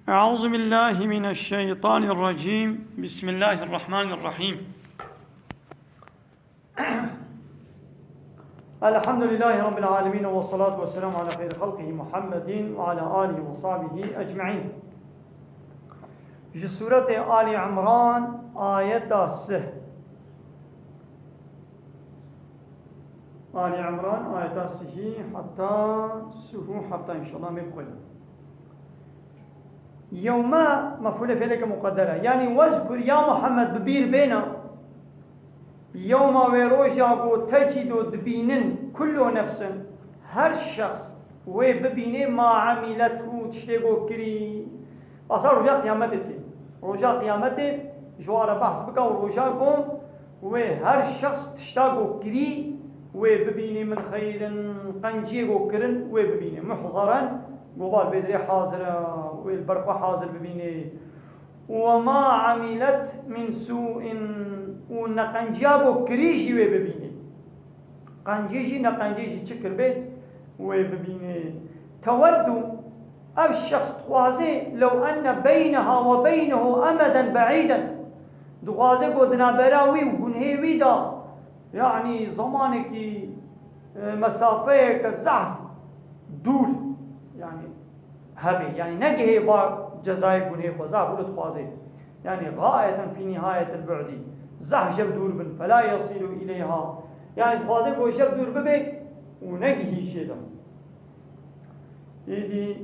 أعوذ بالله من الشيطان الرجيم. بسم الله الرحمن الرحيم. الحمد لله رب العالمين، والصلاة والسلام على خير خلقه محمد وعلى آله وصحبه أجمعين. في سورة آل عمران آية 6. آل عمران آية 6 حتى إن شاء الله مبقل. يوم مفعول فعلك مقدرة، يعني واذكر يا محمد ببير بينا يوم ويروجا تجد دبينن كل نفس، هر شخص وببينه ما عملته تشتغو كري. أصلا رجاء قيامته رجاء قيامته جوار بحث بكا ورجاء قوم وهر شخص تشتغو كري وببينه من خير قنجيغو كرن وببينه محضرا قبال بدري حاضر والبرق حاضر ببينه وما عملت من سوء ونقنجابو كريجي وببينه قنجيجي نقنجيجي تشكر به وببينه تود أب الشخص تخوازي لو أن بينها وبينه أمدا بعيدا تخوازي قدنا براوي وقنهيوي دا، يعني زمانك مسافة كالزعف دور، يعني هبه يعني نجهي با جزاء قنهي خوزا قلت خوازي، يعني غاية في نهاية البعد زحف شب دور بن فلا يصل إليها، يعني خوازي قو شب دور ببي ونجهي شيدا. يدي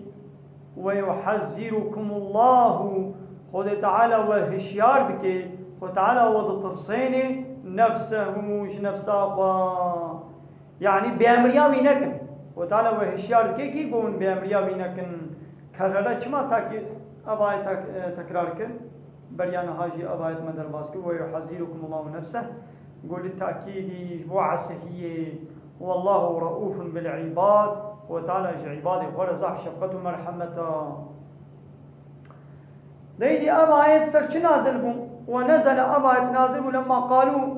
ويحذركم الله خود تعالى وهشيار دكي خود تعالى وضطرسين نفسه مش نفسه، يعني بأمرياوي نكن وتعالى وهشيار دكي كي بون بأمرياوي نكن كررا كما تاكي أبايت تكرار كن بريان هاجي أبايت مدر باسكو ويحذركم الله نفسه قول التأكيد وعسه هي والله رؤوف بالعباد وتعالى عباده ورزح شفقته مرحمته. ديدي أبايت سرچ نازل بون ونزل أبايت نازل بون لما قالوا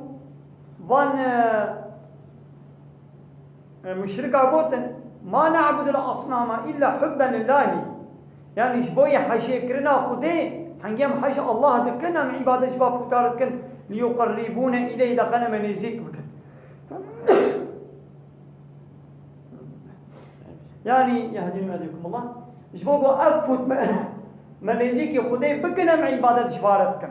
وان مشركا قوتن ما نعبد الأصنام إلا حبا لله، يعني شبوي حشي كرنا خدي حنجم حش الله دكنا من عبادة شباب فتارت كن ليقربون إليه دقنا من يزيك بكن. يعني يهدينا يهديكم الله شبوكو أبوت من يزيك خدي بكنا من عبادة شبارت كن،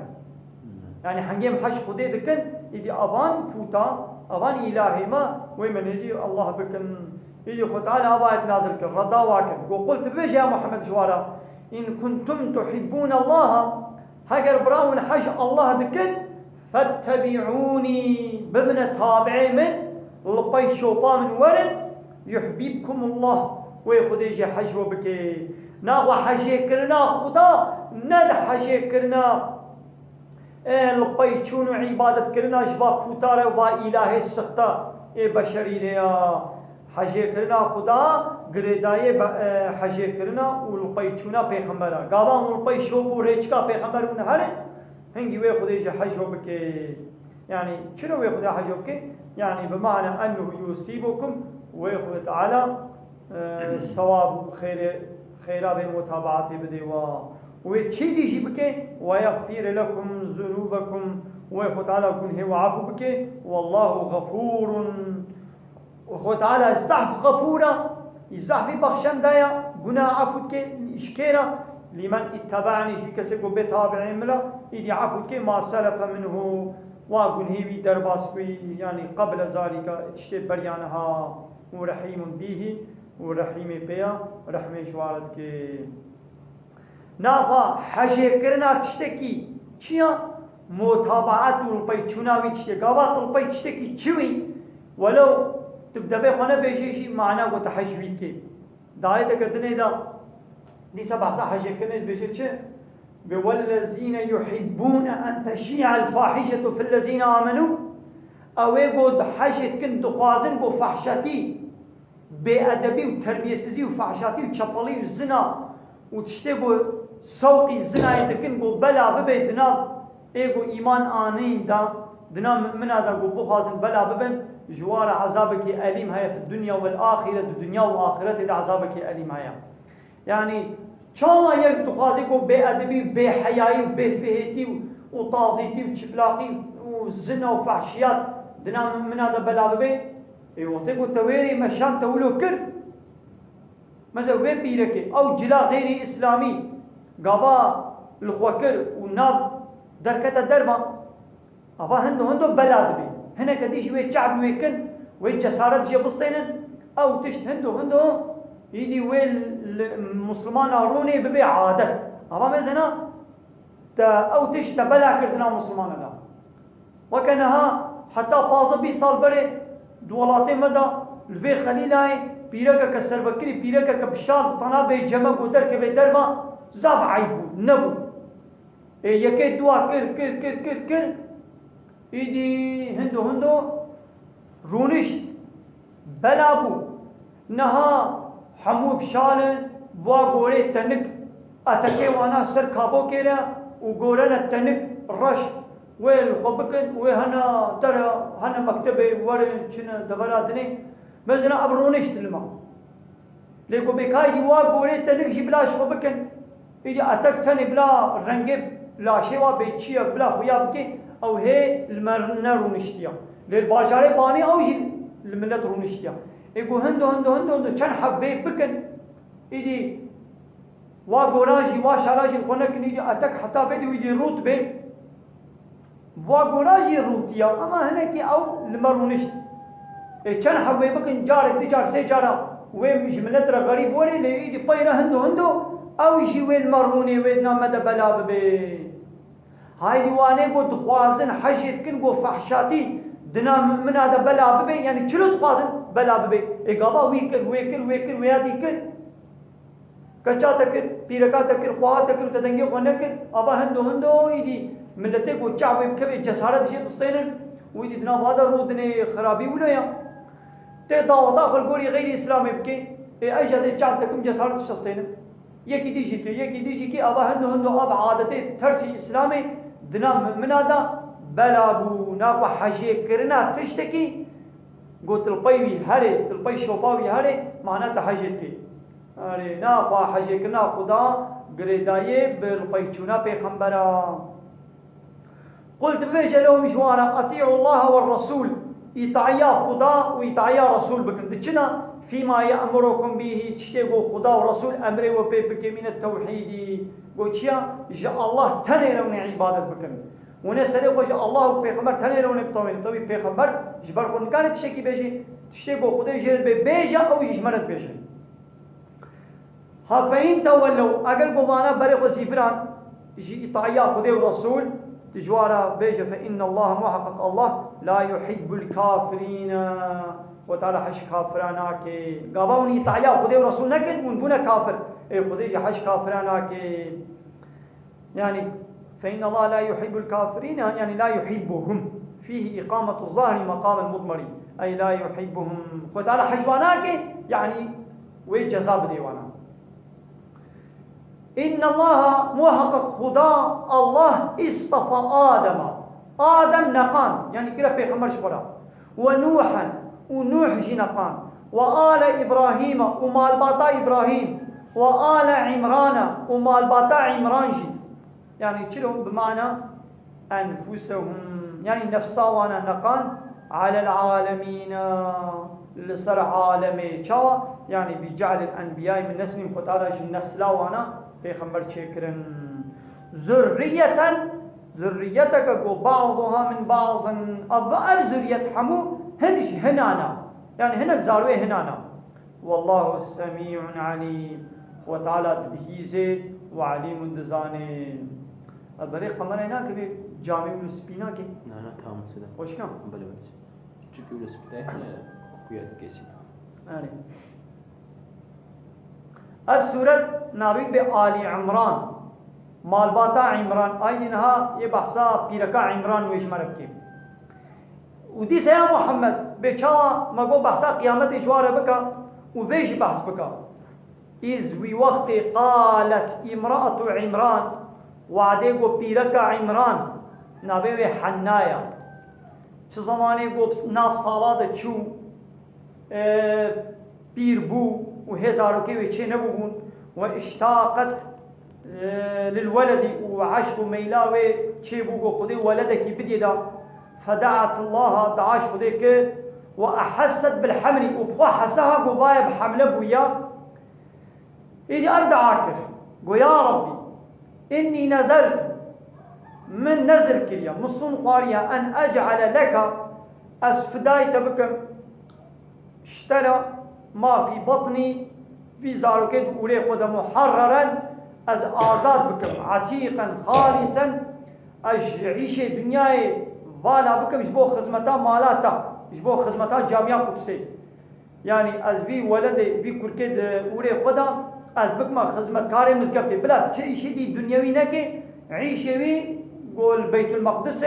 يعني حنجم حش خدي دكن إذا أبان فوتا أبان إلهي ما ومن يزيك الله بكن يجي خد تعالى أبايت نازل كن ردا واكن وقلت بيش يا محمد شوارا إن كنتم تحبون الله هجر براون حج الله دكن فاتبعوني بمن تابعي من لقي شوطا من ورن يحببكم الله ويخد يجي حج وبكي ناغوا حجي كرنا خدا ند حجي كرنا لقي تشونو عبادة كرنا شباب فوتارة وبا إلهي السخطة بشري ليا حجي كرنا خدا گردای حجی کرنا ولقی چونا پیغمبره گاوان ولقی شوبو ریچکا پیغمبر اون هر هنگی وی خودش حج بکه، يعني شنو وی خدا حج بکه؟ يعني بمعنى انه يصيبكم وی خدا تعالى ثواب خيرا بمتابعته بده و چی دیجی بکه ويغفر لكم ذنوبكم وی خدا تعالى كن هو عفو بکه والله غفور وخد تعالى زحف غفورا يزحف بخشن دايا قناع عفوت كي إشكيرا لمن اتبعني في كسبه بتابع ملا إذا عفوت كي ما سلف منه وقن هيوي درباس بي، يعني قبل ذلك تشتي بريانها ورحيم به ورحيم بيا رحمة شوارد كي نافا حجي كرنا تشتكي چيا متابعات البي چوناوي تشتكي قابات البي تشتكي چوي ولو تبدأ بخانة بيجيشي معناه وتحجويد كي دايتا كدني دا دي سبع صح حاجة كنت بيجيش والذين يحبون أن تشيع الفاحشة في الذين آمنوا أو يقول حاجة كنت خوازن بفحشتي بأدبي وتربية سزي وفحشتي وشبالي والزنا وتشتبه سوقي الزنا يتكن بلا ببي دنا إيقو إيمان آنين دا دنا من هذا بخازن بلا ببن جوار عذابك أليم هيا في الدنيا والآخرة، الدنيا والآخرة إذا عذابك أليم هيا، يعني چاوا یک دخوازی کو بے ادبی بے حیائی و بے فهیتی و تازیتی و چپلاقی و زنا و فحشیات دنا من هذا بلا ببي وقتی کو تویری مشان تولو کر مثلا وی پیرکه او جلا غیر اسلامی قابا الخوكر وناب دركتا درما أبا هندو بلاد بي هنا كديش وي شعب ويكن وي جسارت جي بسطينن أو تشت هندو يدي وي المسلمان روني ببي عادة أبا مزنا أو تشت بلا كردنا مسلمان لا وكانها حتى باز بي صال بري دولاتي مدى الفي خليلاي بيركا كسر بكري بيركا كبشار طنا بي جمع ودر كبي درما زاب عيبو نبو يكي دوا كر إيدي هندو رونش بلابو نها حمو بشالن وا غوري تنك أتكي وانا سر كابو كيرا وغورنا التنك رش ويل خبكن وهنا ترى هنا مكتبه ورن شنو دبراتني مثلا أبرونش تلما ليكو بكاي وا غوري تنك جبلاش خبكن إيدي أتك تاني بلا رنجب لا شوا بيتشيا بلا خويا بكي أو هي المرنة رونشتيا للباشارة باني أو جي الملة رونشتيا يقول هندو كان حبي بكن إيدي واغوراجي واشاراجي الخونك نيجي أتك حتى بدو يجي روت بي واغوراجي روتيا أما هناك أو المرونشت كان حبي بكن جار تجار سيجارة وين مش ملتر غريب ولي لإيدي طيرة هندو أو يجي وين مروني وين نامد بلا ببي هاي ديوانه قد خوازن حشيت كن قو فحشاتي دنا من هذا بلا ببي يعني كلو خوازن بلا ببي إقابا ويكر ويادي كر كچا تكر بيركا تكر خواه تكر تدنگي خونكر أبا هندو إيدي ملتي قو چعوي بكبي جسارة شيء تستينن ويدي دنا وادا رودني خرابي ولايا تداوطا خلقوري غير إسلامي بكي أجا دي چعب تكم جسارة تستينن يكي ديجي كي أبا هندو أب عادتي ترسي إسلامي دنا من هذا بلابو ناقو حاجي كرنا تشتكي قلت البيوي هري البي شوباوي هري معناته حاجتي هري ناقو حاجي كرنا خدا قريداي بالبي چونا بيخمبرا قلت بيجا لهم جوانا أطيعوا الله والرسول يطعيا خدا ويطعيا رسول بكم دچنا فيما يأمركم به تشتغوا خدا ورسول أمره وبيبك من التوحيد وشيا جاء الله تنيرون عبادة بكم ونسأله وجاء الله بيغمر تنيرون بطوين طوي بيغمر جبركم كانت تشكي بيجي تشتغوا خدا جير بيجا أو يجمرت بيجي ها فإن تولوا أقل قوانا بريق زيفران يجي إطاعيا خدا ورسول تجوارا بيجا فإن الله محقق الله لا يحب الكافرين وتعالى حش كافرانا كي قابوني طعيا خدي ورسول نكد ونبونا كافر اي خدي حش كافرانا كي يعني فإن الله لا يحب الكافرين يعني لا يحبهم فيه إقامة الظاهر مقام المضمر أي لا يحبهم وتعالى حجوانا كي يعني وي جزاب ديوانا إن الله محقق خدا الله اصطفى آدم نقان يعني كده بيخمر شبرا ونوحا ونوح جنقان وآل إبراهيم ومال باتا إبراهيم وآل عمران ومال باتا عمران جي يعني كلهم بمعنى أنفسهم يعني نفسا وانا نقان على العالمين لسر عالمي شوا يعني بجعل الأنبياء من نسل فتالا جنسلا وانا بيخمبر شكرا ذريتك بعضها من بعض أب ذرية حمو هنش هنانا يعني هناك زاروي هنانا والله سميع عليم وتعالى تبهيزه وعليم دزانه البريق قمر هناك بي جامع ونسبينا كي لا تام سيدا وش كم؟ بلا بس تشكي ونسبينا خويات كيسي يعني अब सूरत नाविक बे आली इमरान मालबाता इमरान आई दिनहा ये बहसा पीरका इमरान वेश मरक के ودي سيا محمد بيشا مگو بحثا قيامت إجوار بكا وذيش بحث بكا إذ وقت قالت امرأة عمران وعديقو بيركا عمران نابيوي حنايا چه زمانه گو ناف سالات چو پیر بو و هزارو که وی چه نبو بون واشتاقت للولد وعشق ميلاوي تشيبو خدي ولدك بديدا فدعت الله دعاش خديك وأحست بالحمل وبخوا حسها قبايا بحمله بويا إذا أرد عاكر قو يا ربي إني نزلت من نزل كليا مصون قاريا أن أجعل لك أسفدايت بكم اشترى ما في بطني في زاروكيد أولي قد محررا از آزاد بكم عتيقا خالصا أعيش دنياي والا بكم جبو خدمتا مالاتا جبو خدمتا جامعة قدسي يعني از بي ولد بي كركيد أولي خدا از بكما خدمت كاري مزقبتي بلا تعيشي دي دنيوي نكي عيشي بي قول بيت المقدس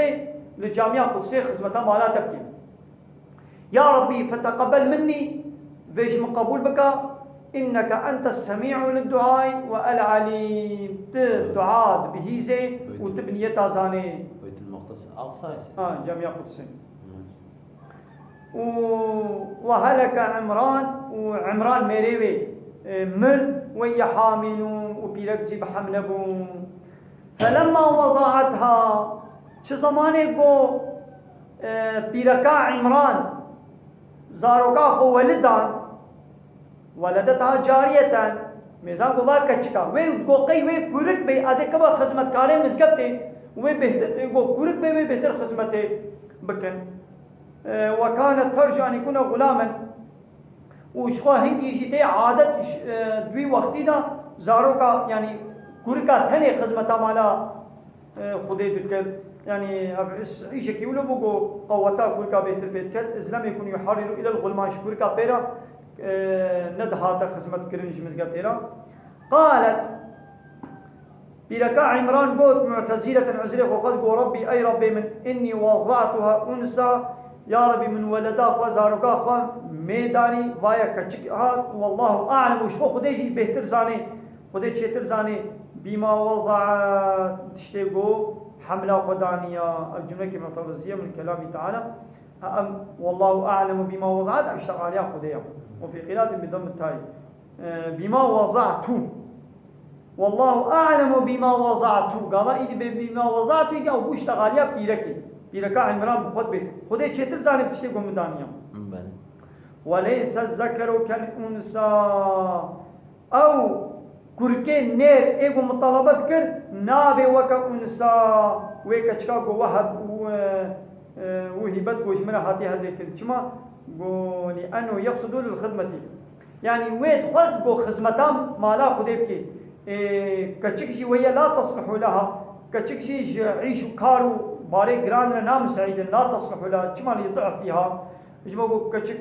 لجامعة قدسي خدمتا مالاتا بكي يا ربي فتقبل مني فيش من قبول بك إنك أنت السميع للدعاء والعليم دعاء بهيزة وتبنية تازاني بيت المقدس أقصى جامعة قدسي وهلك عمران وعمران ميريوي مر وهي حامل وبيركزي بحملبون فلما وضعتها شو زمانه قو بيركا عمران زاروكا خو ولدان ولدتها جارية ميزان قبار كچكا وي قوقي وي كورك بي ازي كبا خدمتكاري مزگبتي وي بهتر قو كورك بي وي بهتر خدمتي بكن وكانت ترجو ان يكون غلاما وشخوا هنگي جيتي عادت دوي وقتي دا زاروكا يعني كوركا ثني خدمتا مالا خدي بكل يعني عيشة كيولو بوغو قوتا كوركا بهتر بيتكل إسلام يكون يحرر إلى الغلمان شكوركا بيرا ندهات خدمت كرنج مزقتيرا قالت بلكا عمران قوت معتزلة عزلة وقد ربي أي ربي من إني وضعتها أنثى يا ربي من ولدا وزاركا خان ميداني وايا كچكات والله أعلم وشو خديجي بهتر زاني خديجي بهتر زاني بما وضعت تشتيقو حملة قدانية الجملة كما ترزية من كلام تعالى والله أعلم بما وضعت أشتغل عليها خديجي وفي قراءة بضم التاء بما وضعت والله أعلم بما وضعت قام إذا بما وضعت يجي أو بوشتغاليا بيركا عمران بخود به خده چتر زانب تشتي قمدانيا وليس الذكر كالأنثى أو كركي نير ايغو مطالبت كر نابي وكا أنثى ويكا چكاكو وهب وهبت وجمنا هاتي هذه كلمة لأنه يقصد للخدمة يعني ويد خذ بو خدمتام مالا خديبكي كتشكشي وهي لا تصلح لها كتشكشي عيش كارو باري جران نام سعيد لا تصلح لها كما يضعف فيها يجمعوا كتشك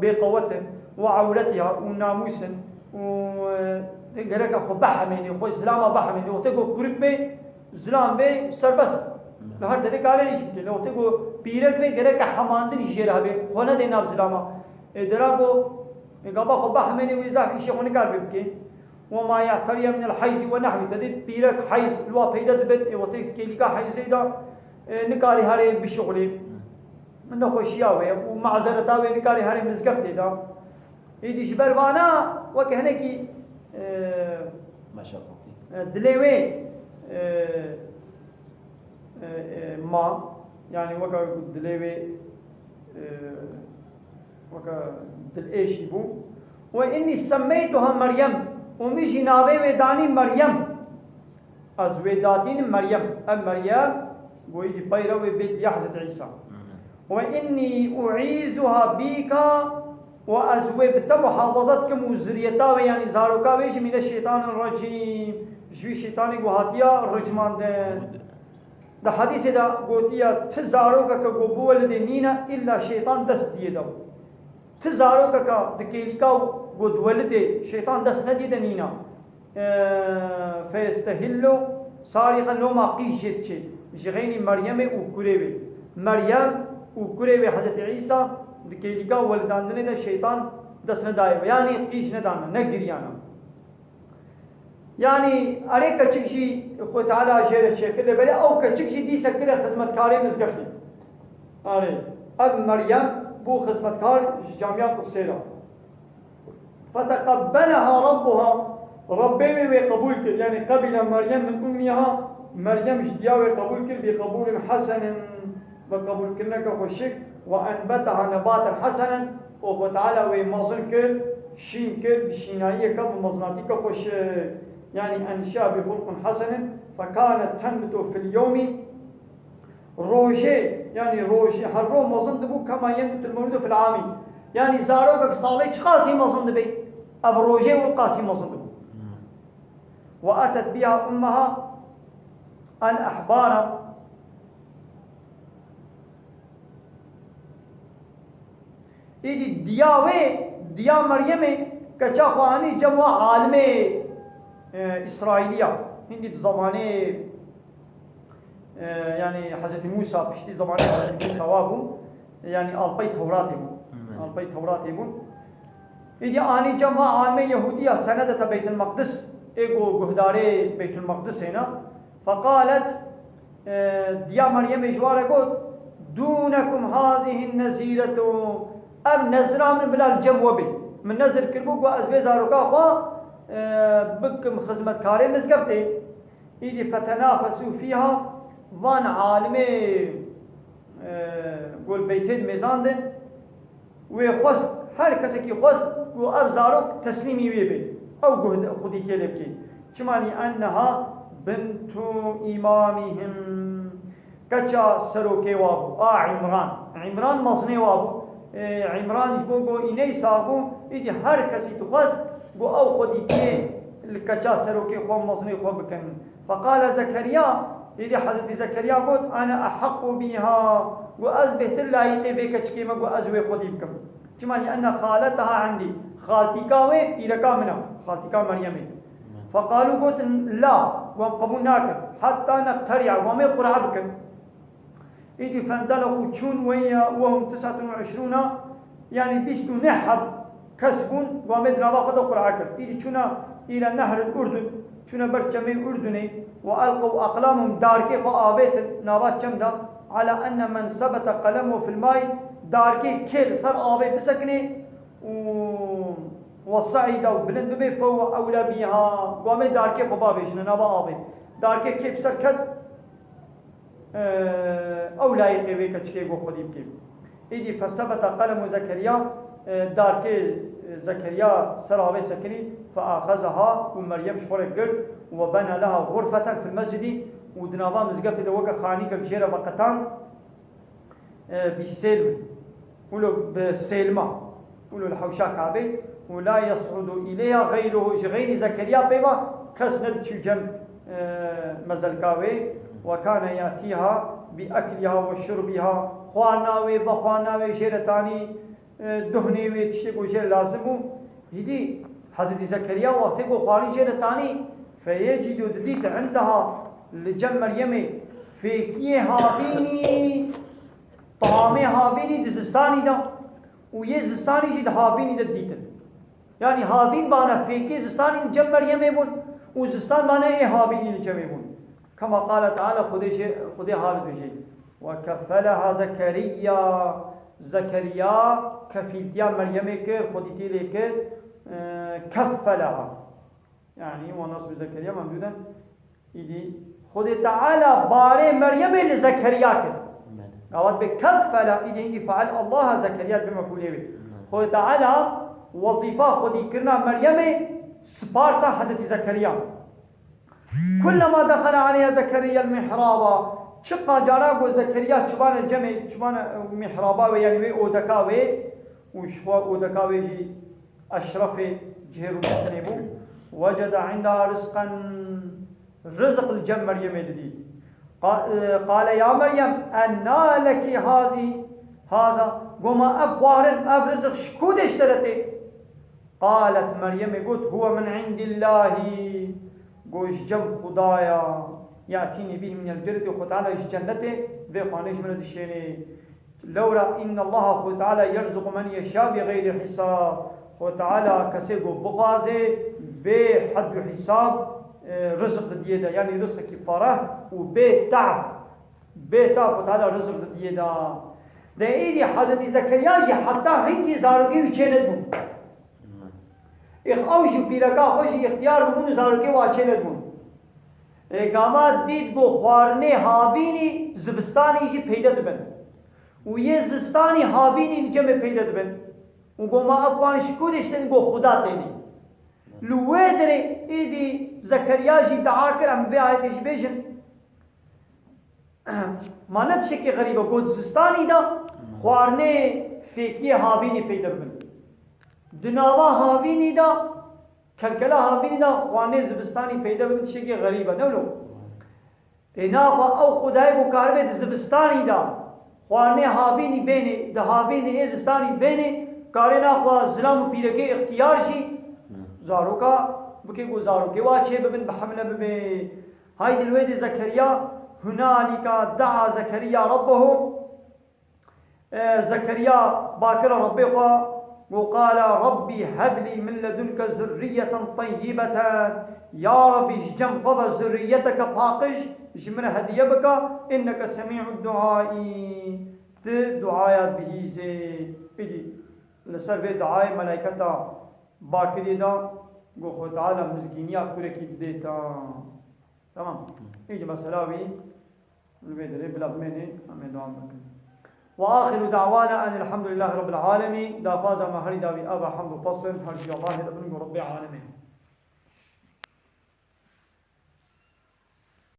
بقوة وعولتها وناموس وغيرك أخو بحميني أخو زلامة بحميني وتقول كريك بي زلام بي سربس لهر دلك عليه يشبكي لو تقول بيرك بي غيرك حماندن يجيرها بي خونا دينا بزلامة إدراكو إقابا خو بحميني ويزاك إشي خوني كار بيبكي وما يعتري من الحيز ونحو تدد بيرك حيز الوا بيدا دبت وتيك كيليكا حيز إيدا نكاري هاري بشغلي منه خوشياوي ومعذرتاوي نكاري هاري مزقفتي دا إيدي شبروانا وكهنكي دليوي ما يعني وكا دليوي وكا دلئيش يبو وإني سميتها مريم وميجي ناوي وداني مريم أزويداتين مريم مريم ويجي بيرو بيت يحزة عيسى وإني أعيذها بك وأزويبت محافظتكم وزريتا يعني زاروكا ويجي من الشيطان الرجيم جوي شيطاني وهاتيا الرجمان ده حديث ده قوتيا تزاروكا كقبو ولدينينا إلا شيطان دست ديدو تزاروكا دكيليكا قد ولدي شيطان دست نديدنينا فيستهلو صارخا لو ما قيشت شيء جغيني مريم وكريوي مريم وكريوي حضرت عيسى دكيليكا ولداندني ده شيطان دست ندايو يعني قيش ندانا نقريانا يعني أريك كتشي أخو تعالى جيرة شكل بلي أو كتشي دي سكرة خدمتكاري مزقفتي أري أب مريم بو خدمتكار جامعة قصيرة فتقبلها ربها ربي وقبول كر يعني قبل مريم من أمها مريم جدياوي قبول كر بقبول حسن بقبول كرنك خوشك وأنبتها نباتا حسنا وتعالى ومظن كر شين كر بشينائية كب مظناتيك خوش يعني أنشاء بخلق حسن فكانت تنبت في اليوم روجي يعني روجي هر رو مظن دبو كما ينبت المولود في العام يعني زاروك صالح قاسي مظن دبي أب روجي والقاسي مظن دبو وأتت بها أمها الأحبار إيدي ديا مريم كجاخواني جمع عالم إسرائيلية هندي زمانه يعني حضرت موسى بشتي زمانه حضرت موسى وابو يعني ألقي توراة يبون إيدي آني جمع عالم يهودية سندة بيت المقدس إيقو قهداري بيت المقدس هنا فقالت ديا مريم إجوارة قلت دونكم هذه النزيرة أم نزرا من بلا الجموة بي من نزر كربوك وأزبي زاروكا خوا بكم خزمة كاري مزقبتي إيدي فتنافسوا فيها وان عالمي قول بيتين ميزاندن وخوست هر کسی کی خواست و اب زاروک تسلیمی وی بی او خودی که لبکی چمانی انها بنت امامهم کچا سروکی وابو عمران مصنی وابو عمران بو اینی سابو ایدی هر کسی تو خواست گو او خودی که کچا سروکی خو مصنی خو بکن فقال زكريا إذا حضرت زكريا قلت أنا أحق بها وأز بهتر لايقي بك كيما وأزوي خودي بكم كماني أن خالتها عندي خالتي كاوي إيركا منا خالتي كا مريم فقالوا قلت لا وقبول ناكر حتى نقترع وما قرع بكم إذا فانطلقوا تشون ويا وهم 29 يعني بيستو نحب كسبون ومدنا وقد قرعكر إذا تشونا إلى نهر الأردن تشونا برشمي الأردني وألقوا أقلامهم داركي فآبيت نابات جمدا على أن من ثبت قلمه في الماء داركي كيل صار آبي بسكني وصعيد وبلند بي فهو أولى بها ومي داركي فبابيش نابا آبي داركي كيب سركت أولى يقوي كتشكي وخديب كيب إذي فثبت قلم زكريا داركي زكريا صار آبي سكني فأخذها ومريم شفرق قرد وبنى لها غرفة في المسجد ودنابا مزقبت دوقة خانيك بشيرة بقتان بالسلم ولو بالسلمة ولو الحوشا كعبي ولا يصعد إليها غيره غير زكريا بيبا كسند جنب مزلكاوي وكان يأتيها بأكلها وشربها خواناوي بخواناوي شيرتاني دهني تشيك وشير لازمه هدي حضرت زكريا وقت کو خواري شيرتاني فيجد دليت عندها لجم مريم فيكيه هابيني طعامي هابيني دزستاني دا ويزستاني جد هابيني دا ديتن يعني هابين بانا فيكيه زستاني لجم مريم يبون وزستان بانا ايه هابيني لجم يبون كما قال تعالى خذي حالة شيء وكفلها زكريا كفيلتيا مريم كير خذيتي لكير كفلها يعني ونصب زكريا ممدودا إذا خذ تعالى باري مريم لزكريا كده قالت بكفل إذا هنجي فعل الله زكريا بمفعوله به خذ تعالى وظيفة خذي كرنا مريم سبارتا حضرت زكريا كلما دخل عليها زكريا المحراب شقا جارا زكريا شبان الجمع شبان محرابا يعني اودكاوي وشوا اودكاوي جي اشرف جهر مطنبو وجد عندها رزقا رزق الجم مريم يدي قال يا مريم أنى لك هذا وما أبوارن أبرزق شكود اشترتي قالت مريم قلت هو من عند الله قوش جم خدايا يأتيني به من الجنة وخطعنا جنته بيقانيش من الشيني لولا إن الله خد تعالى يرزق من يشاء بغير حساب خد تعالى كسيقو بغازي بحد حساب رزق ديدا يعني رزق كفاره وبتعب خد تعالى رزق ديدا ده ايدي حضرت زكريا حتى هنگي زارگي وچيند بو اوشی پیرکا خوشی اختیار بمون زاروکی واچه لدمون اقامات دید گو خوارنه هابینی زبستانی جی پیدا دبن و یه زستانی هابینی جمع پیدا دبن و گو ما افغان شکودش تن گو خدا تینی لوه دره ایدی زکریا جی دعا کرم به آیتش بیشن مانت شکی غریبه گو زستانی دا خوارنه فیکی هابینی پیدا دبن دناوا هابینی دا کلکلا هابینی دا خوانه زبستانی پیدا ببین شکی غریبه نولو اینا او خدای بو کاربه زبستانی دا خوانه هابینی بینه ده هابینی ازستانی بینه کارنا خوا ظلم پیرکه اختیار شی زاروکا بکی گو زاروکی واچه ببین بحمله ببین هاي دلوید زكريا هنالك دعا زكريا ربه زكريا باكر ربه وقال ربي هب لي من لدنك ذرية طيبة يا ربي جم فضل ذريتك فاقش جمن هدية بك إنك سميع الدعاء دعايات به زي إدي لسر في دعاء ملائكة باكري دا قو تعالى مزقينيا كوركي ديتا تمام إيجي مسألة بي البيدري بلغميني أمين دعام بك وآخر دعوانا أن الحمد لله رب العالمين دا فاز ما هري داوي أبا حمد فصل هرجي الله لبنك رب العالمين